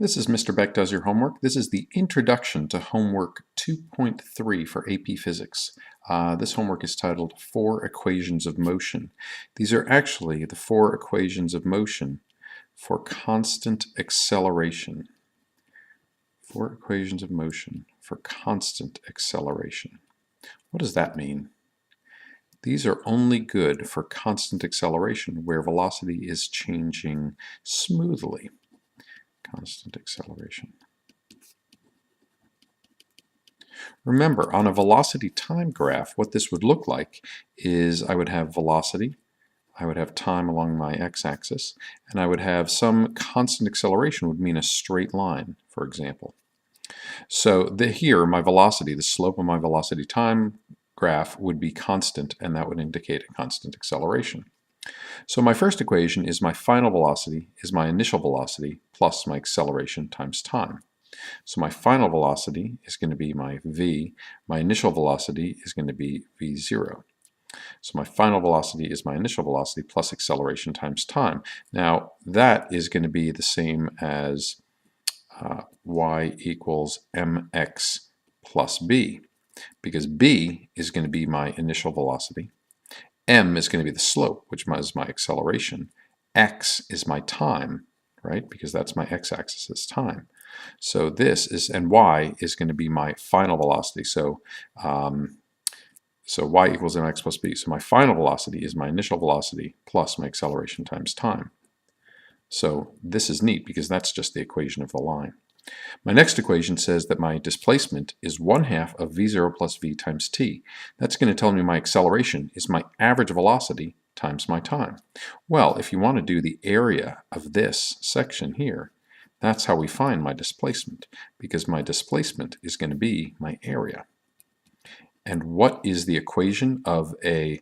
This is Mr. Beck Does Your Homework. This is the Introduction to Homework 2.3 for AP Physics. This homework is titled Four Equations of Motion. These are actually the four equations of motion for constant acceleration. Four equations of motion for constant acceleration. What does that mean? These are only good for constant acceleration where velocity is changing smoothly. Constant acceleration. Remember, on a velocity time graph, what this would look like is I would have velocity, I would have time along my x-axis, and I would have some constant acceleration would mean a straight line, for example. So here, my velocity, the slope of my velocity time graph would be constant, and that would indicate a constant acceleration. So my first equation is my final velocity is my initial velocity plus my acceleration times time. So my final velocity is going to be my v. My initial velocity is going to be v0. So my final velocity is my initial velocity plus acceleration times time. Now that is going to be the same as y equals mx plus b, because b is going to be my initial velocity. M is going to be the slope, which is my acceleration. X is my time, right? Because that's my x-axis is time. So this is, and y is going to be my final velocity. So, y equals mx plus b. So my final velocity is my initial velocity plus my acceleration times time. So this is neat because that's just the equation of the line. My next equation says that my displacement is 1/2 of v0 plus v times t. That's going to tell me my acceleration is my average velocity times my time. Well, if you want to do the area of this section here, that's how we find my displacement, because my displacement is going to be my area. And what is the equation of a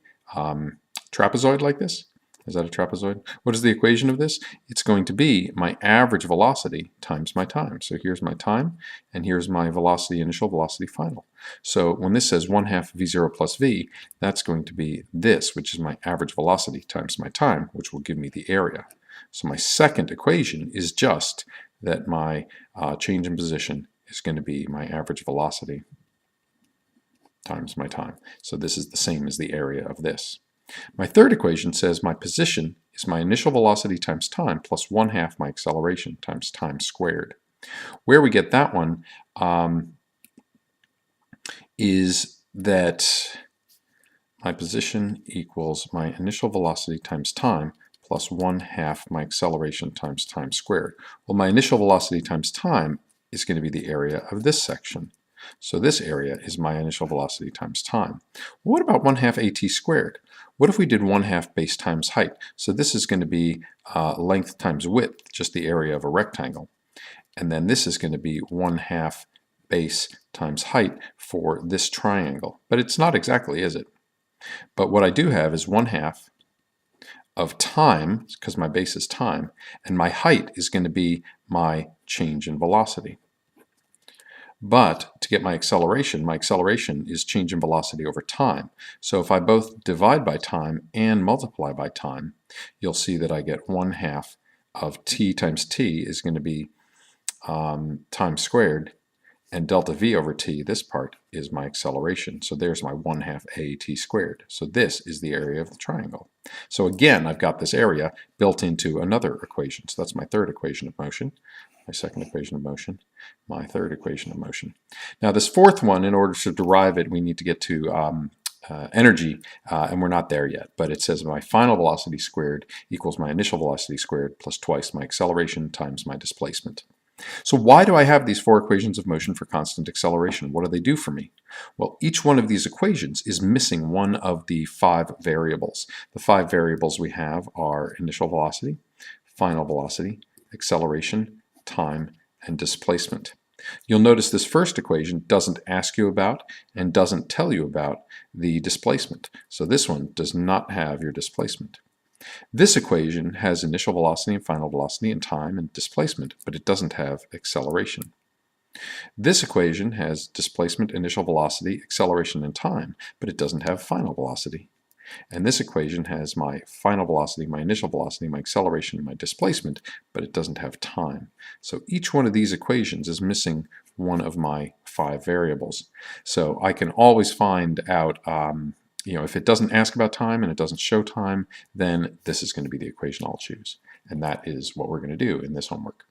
trapezoid like this? Is that a trapezoid? What is the equation of this? It's going to be my average velocity times my time. So here's my time, and here's my velocity, initial velocity, final. So when this says 1/2 v0 plus v, that's going to be this, which is my average velocity times my time, which will give me the area. So my second equation is just that my change in position is going to be my average velocity times my time. So this is the same as the area of this. My third equation says my position is my initial velocity times time plus 1/2 my acceleration times time squared. Where we get that one is that my position equals my initial velocity times time plus 1/2 my acceleration times time squared. Well, my initial velocity times time is going to be the area of this section. So this area is my initial velocity times time. Well, what about 1/2 at squared? What if we did 1/2 base times height? So this is going to be length times width, just the area of a rectangle. And then this is going to be 1/2 base times height for this triangle. But it's not exactly, is it? But what I do have is 1/2 of time, because my base is time, and my height is going to be my change in velocity. But to get my acceleration is change in velocity over time. So if I both divide by time and multiply by time, you'll see that I get 1/2 of t times t is going to be time squared, and delta v over t, this part, is my acceleration. So there's my 1/2 at squared. So this is the area of the triangle. So again, I've got this area built into another equation. So that's my third equation of motion. My second equation of motion, my third equation of motion. Now this fourth one, in order to derive it, we need to get to energy, and we're not there yet, but it says my final velocity squared equals my initial velocity squared plus twice my acceleration times my displacement. So why do I have these four equations of motion for constant acceleration? What do they do for me? Well, each one of these equations is missing one of the 5 variables. The 5 variables we have are initial velocity, final velocity, acceleration, time, and displacement. You'll notice this first equation doesn't ask you about and doesn't tell you about the displacement. So this one does not have your displacement. This equation has initial velocity and final velocity and time and displacement, but it doesn't have acceleration. This equation has displacement, initial velocity, acceleration, and time, but it doesn't have final velocity. And this equation has my final velocity, my initial velocity, my acceleration, and my displacement, but it doesn't have time. So each one of these equations is missing one of my 5 variables. So I can always find out, if it doesn't ask about time and it doesn't show time, then this is going to be the equation I'll choose. And that is what we're going to do in this homework.